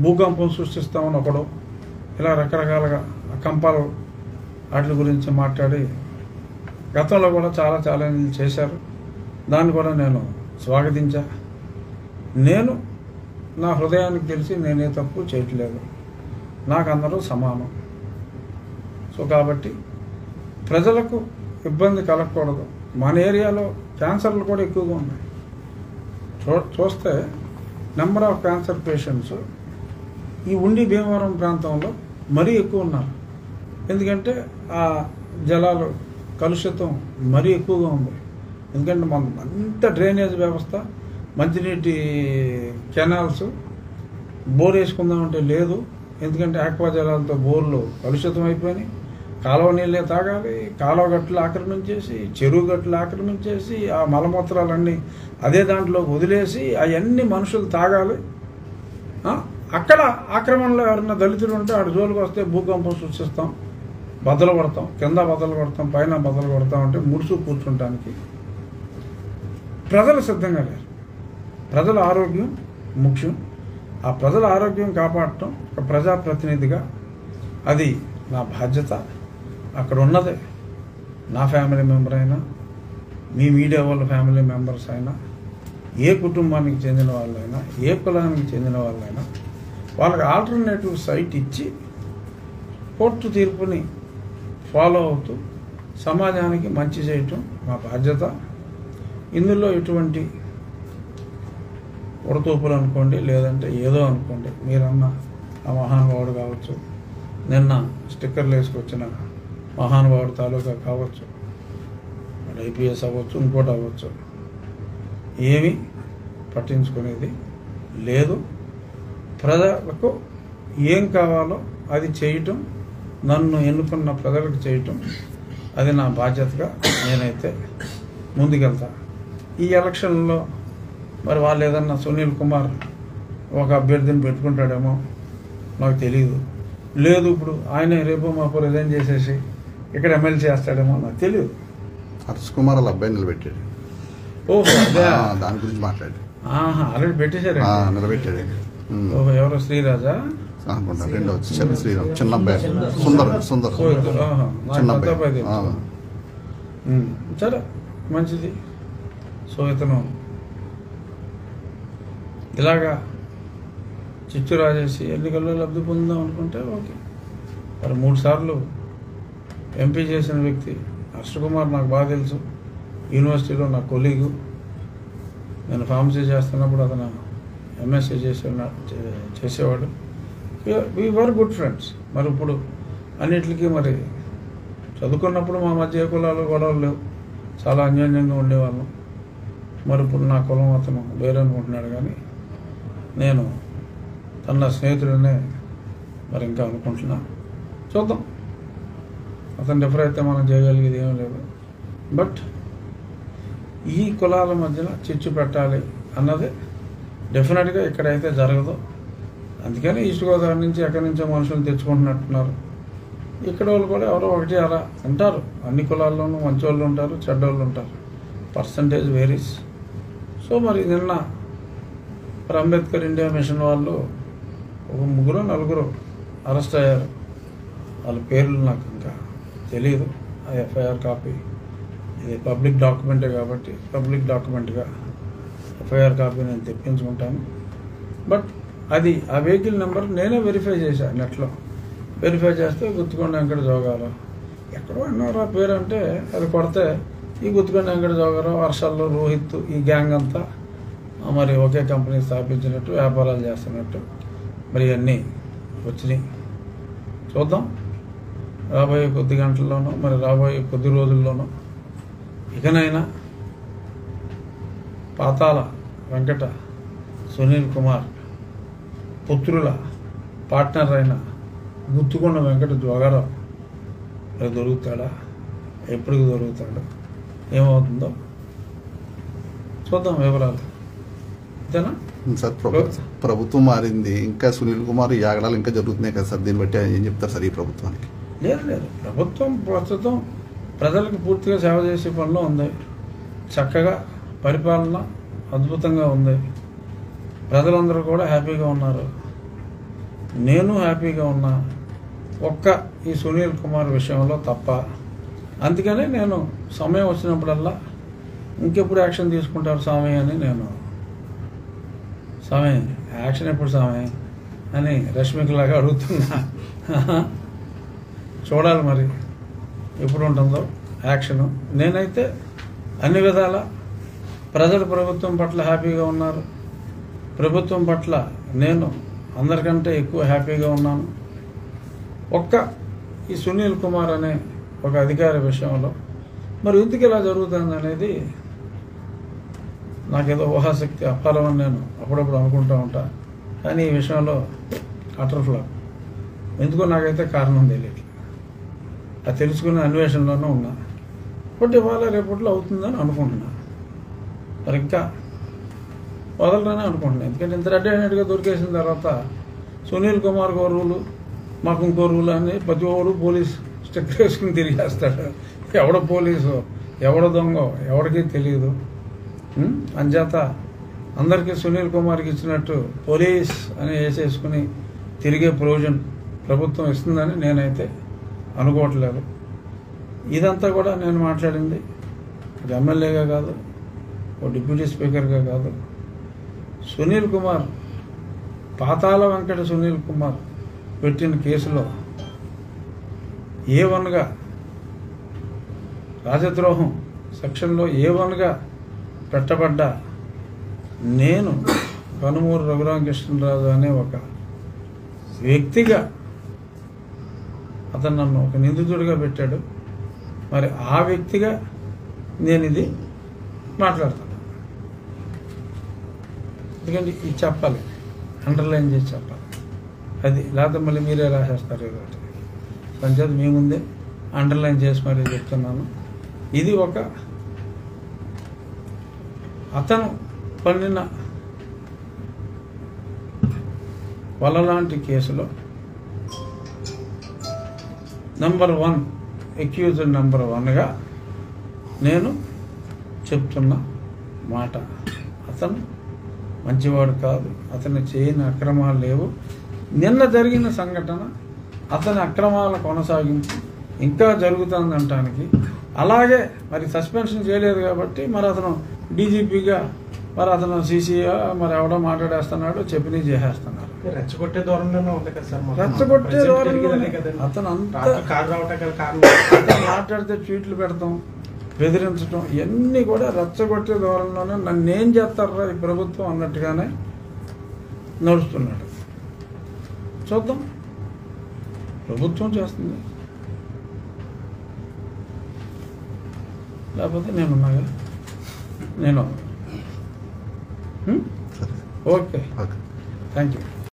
భూకంపం సృష్టిస్తామని ఒకడు, ఇలా రకరకాలుగా కంపాలు వాటి గురించి మాట్లాడి గతంలో కూడా చాలా ఛాలెంజ్లు చేశారు. దాన్ని కూడా నేను స్వాగతించా. నేను నా హృదయానికి తెలిసి నేనే తప్పు చేయట్లేదు, నాకు అందరూ సమానం. సో కాబట్టి ప్రజలకు ఇబ్బంది కలగకూడదు. మన ఏరియాలో క్యాన్సర్లు కూడా ఎక్కువగా ఉన్నాయి. చూస్తే నెంబర్ ఆఫ్ క్యాన్సర్ పేషెంట్స్ ఈ ఉండి భీమవరం ప్రాంతంలో మరీ ఎక్కువ ఉన్నారు. ఎందుకంటే ఆ జలాలు కలుషితం మరీ ఎక్కువగా ఉంది. ఎందుకంటే మన అంత డ్రైనేజ్ వ్యవస్థ, మంచినీటి కెనాల్స్, బోర్ వేసుకుందామంటే లేదు. ఎందుకంటే ఆక్వా జలాలతో బోర్లు కలుషితం అయిపోయినాయి. కాలువ నీళ్ళే తాగాలి, కాలువ గట్లు ఆక్రమించేసి, చెరువు గట్లు ఆక్రమించేసి, ఆ మలమూత్రాలన్నీ అదే దాంట్లో వదిలేసి అవన్నీ మనుషులు తాగాలి. అక్కడ ఆక్రమణలో ఎవరైనా దళితులు ఉంటే ఆడ జోలికి వస్తే భూకంపం సృష్టిస్తాం, బద్దలు కొడతాం, కింద బద్దలు కొడతాం, పైన బద్దలు కొడతాం అంటే ముడుచు కూర్చుంటానికి ప్రజలు సిద్ధంగా లేరు. ప్రజల ఆరోగ్యం ముఖ్యం. ఆ ప్రజల ఆరోగ్యం కాపాడటం ఒక ప్రజాప్రతినిధిగా అది నా బాధ్యత. అక్కడ ఉన్నదే నా ఫ్యామిలీ మెంబర్ అయినా, మీ మీడియా వాళ్ళ ఫ్యామిలీ మెంబర్స్ అయినా, ఏ కుటుంబానికి చెందిన వాళ్ళైనా, ఏ కులానికి చెందిన వాళ్ళైనా వాళ్ళకి ఆల్టర్నేటివ్ సైట్ ఇచ్చి కోర్టు తీర్పుని ఫాలో అవుతూ సమాజానికి మంచి చేయటం మా బాధ్యత. ఇందులో ఎటువంటి ఉడతూపులు అనుకోండి, లేదంటే ఏదో అనుకోండి, మీరన్న ఆ మహానుభావుడు కావచ్చు, నిన్న స్టిక్కర్లు వేసుకొచ్చిన మహానుభావుడు తాలూకా కావచ్చు, ఐపీఎస్ అవ్వచ్చు, ఇంకోటి అవ్వచ్చు, ఏమీ పట్టించుకునేది లేదు. ప్రజలకు ఏం కావాలో అది చేయటం, నన్ను ఎన్నుకున్న ప్రజలకు చేయటం, అది నా బాధ్యతగా నేనైతే ముందుకెళ్తా. ఈ ఎలక్షన్లో మరి వాళ్ళు ఏదన్నా సునీల్ కుమార్ ఒక అభ్యర్థిని పెట్టుకుంటాడేమో నాకు తెలియదు. లేదు ఇప్పుడు ఆయనే రేపు మాపు రిజైన్ చేసేసి ఇక్కడ ఎమ్మెల్సీ చేస్తాడేమో నాకు తెలియదు. హర్ష్ కుమార్ వాళ్ళ అబ్బాయి నిలబెట్టాడు. ఓహో, అదే దాని గురించి మాట్లాడు. ఆల్రెడీ పెట్టేశారు, నిలబెట్టాడు. ఓహో, ఎవరో శ్రీరాజా అనుకుంటా, రెండో శ్రీరామ్, చిన్న అబ్బాయి సుందర్ చిన్న అబ్బాయి. సరే, మంచిది. సో ఇతను ఇలాగా చిచ్చు రాజేసి ఎన్నికల్లో లబ్ధి పొందుదాం అనుకుంటే ఓకే. మరి 3 సార్లు ఎంపీ చేసిన వ్యక్తి హర్ష్ కుమార్ నాకు బాగా తెలుసు. యూనివర్సిటీలో నా కొలీగు. నేను ఫార్మసీ చేస్తున్నప్పుడు అతను ఎంఎస్సీ చేసేవాడు. We were good friends. మరి ఇప్పుడు అన్నిటికీ మరి చదువుకున్నప్పుడు మా మధ్య ఏ కులాలు గొడవలు లేవు, చాలా అన్యోన్యంగా ఉండేవాళ్ళం. మరి ఇప్పుడు నా కులం అతను వేరే అనుకుంటున్నాడు, కానీ నేను తన స్నేహితుడనే మరి ఇంకా అనుకుంటున్నా. చూద్దాం, అతను డిఫర్ అయితే మనం చేయగలిగేది ఏమీ లేదు. బట్ ఈ కులాల మధ్యన చిచ్చు పెట్టాలి అన్నది డెఫినెట్గా ఇక్కడైతే జరగదు. అందుకని ఈస్ట్ గోదావరి నుంచి ఎక్కడి నుంచో మనుషులు తెచ్చుకుంటున్నట్టున్నారు. ఇక్కడ వాళ్ళు కూడా ఎవరో ఒకటి అలా ఉంటారు. అన్ని కులాల్లోనూ మంచి వాళ్ళు ఉంటారు, చెడ్డోళ్ళు ఉంటారు. Percentage varies. సో మరి నిన్న మరి అంబేద్కర్ ఇండియా మిషన్ వాళ్ళు ఒక 3-4 అరెస్ట్ అయ్యారు. వాళ్ళ పేర్లు నాకు ఇంకా తెలియదు. ఆ ఎఫ్ఐఆర్ కాపీ, ఇది పబ్లిక్ డాక్యుమెంటే కాబట్టి పబ్లిక్ డాక్యుమెంట్గా ఎఫ్ఐఆర్ కాపీ నేను తెప్పించుకుంటాను. బట్ అది ఆ వెహికల్ నెంబర్ నేనే వెరిఫై చేశాను నెట్లో. వెరిఫై చేస్తే గుత్తుకొండ వెంకట జోగారావు ఎక్కడో అన్నారు ఆ పేరు. అంటే అది కొడితే ఈ గుత్తుకొండ వెంకట జోగారావు, వర్షాల్లో రోహిత్, ఈ గ్యాంగ్ అంతా మరి ఒకే కంపెనీ స్థాపించినట్టు, వ్యాపారాలు చేస్తున్నట్టు మరి అన్నీ వచ్చినాయి. చూద్దాం రాబోయే కొద్ది గంటల్లోనూ, మరి రాబోయే కొద్ది రోజుల్లోనూ ఇకనైనా పాతాళ వెంకట సునీల్ కుమార్ పుత్రుల పార్ట్నర్ అయిన గుత్తుకొండ వెంకట జోగారావు మరి దొరుకుతాడా, ఎప్పటికి దొరుకుతాడు, ఏమవుతుందో చూద్దాం వివరాలు. అంతేనా సార్? ప్రభుత్వం మారింది, ఇంకా సునీల్ కుమార్ యాగడాలు ఇంకా జరుగుతున్నాయి కదా సార్. దీన్ని బట్టి ఏం చెప్తారు సార్ ఈ ప్రభుత్వానికి? లేదు, ప్రభుత్వం ప్రస్తుతం ప్రజలకు పూర్తిగా సేవ చేసే పనిలో ఉంది. చక్కగా పరిపాలన అద్భుతంగా ఉంది. ప్రజలందరూ కూడా హ్యాపీగా ఉన్నారు. నేను హ్యాపీగా ఉన్నా, ఒక్క ఈ సునీల్ కుమార్ విషయంలో తప్ప. అందుకనే నేను సమయం వచ్చినప్పుడల్లా ఇంకెప్పుడు యాక్షన్ తీసుకుంటారు స్వామి అని నేను, స్వామి యాక్షన్ ఎప్పుడు స్వామి అని రష్మికలాగా అడుగుతున్నా. చూడాలి మరి ఎప్పుడు ఉంటుందో యాక్షను. నేనైతే అన్ని విధాల ప్రజలు ప్రభుత్వం పట్ల హ్యాపీగా ఉన్నారు, ప్రభుత్వం పట్ల నేను అందరికంటే ఎక్కువ హ్యాపీగా ఉన్నాను. ఒక్క ఈ సునీల్ కుమార్ అనే ఒక అధికారి విషయంలో మరి ఎందుకు ఇలా జరుగుతుంది అనేది నాకేదో ఊహాశక్తి అపారమని నేను అప్పుడప్పుడు అనుకుంటూ ఉంటా. కానీ ఈ విషయంలో అటర్ ఫ్లాప్. ఎందుకో నాకైతే కారణం తెలియట్లేదు. అది తెలుసుకునే అన్వేషణలోనే ఉన్నా. బట్ ఇవాళ రేపట్లో అవుతుందని అనుకుంటున్నా. మరి ఇంకా వదలరని అనుకుంటున్నాను. ఎందుకంటే ఇంత రెడ్ హ్యాండెడ్గా దొరికేసిన తర్వాత సునీల్ కుమార్కి ఓ రూలు, మాకు ఇంకో రూలు అని ప్రతి ఒక్కరు పోలీస్ స్టిక్కర్ వేసుకుని తిరిగేస్తాడు. ఎవడ పోలీసు, ఎవడ దొంగ ఎవడికి తెలియదు. అంచేత అందరికీ సునీల్ కుమార్కి ఇచ్చినట్టు పోలీస్ అని వేసేసుకుని తిరిగే ప్రొవిజన్ ప్రభుత్వం ఇస్తుందని నేనైతే అనుకోవట్లేదు. ఇదంతా కూడా నేను మాట్లాడింది ఒక ఎమ్మెల్యేగా కాదు, ఓ డిప్యూటీ స్పీకర్గా కాదు. సునీల్ కుమార్, పాతాళ వెంకట సునీల్ కుమార్ పెట్టిన కేసులో A1గా రాజద్రోహం సెక్షన్లో A1గా పెట్టబడ్డ నేను కనుమూరు రఘురామకృష్ణరాజు అనే ఒక వ్యక్తిగా అతను నన్ను ఒక నిందితుడిగా పెట్టాడు. మరి ఆ వ్యక్తిగా నేను ఇది మాట్లాడతాను. ఎందుకంటే ఇది చెప్పాలి, అండర్లైన్ చేసి చెప్పాలి. అది లేకపోతే మళ్ళీ మీరే రాసేస్తారు ఏదో ఒకటి. పంచాయత్ మీ ముందే అండర్లైన్ చేసి మరీ చెప్తున్నాను. ఇది ఒక అతను పండిన వలలాంటి కేసులో నెంబర్ 1 అక్యూజ్డ్ నెంబర్ 1గా నేను చెప్తున్న మాట. అతను మంచివాడు కాదు, అతను చేయని అక్రమాలు లేవు. నిన్న జరిగిన సంఘటన అతని అక్రమాల కొనసాగింపు ఇంకా జరుగుతుందంటానికి. అలాగే మరి సస్పెన్షన్ చేయలేదు కాబట్టి మరి అతను డీజీపీగా, మరి అతను సీసీగా మరి ఎవడో మాట్లాడేస్తున్నాడు, చెప్పిన చేసేస్తున్నారు. రెచ్చగొట్టే ధోరణిలోనే ఉంది కదా సార్. రెచ్చగొట్టే ధోరణిలోనే అతను అంతా మాట్లాడితే ట్వీట్లు పెడతాం, బెదిరించడం, ఇవన్నీ కూడా రెచ్చగొట్టే ధోరణిలోనే నన్నేం చేస్తారా ఈ ప్రభుత్వం అన్నట్టుగానే నడుస్తున్నాడు. చూద్దాం, ప్రభుత్వం చేస్తుంది, లేకపోతే నేనున్నాగా. నేను ఓకే, థ్యాంక్ యూ.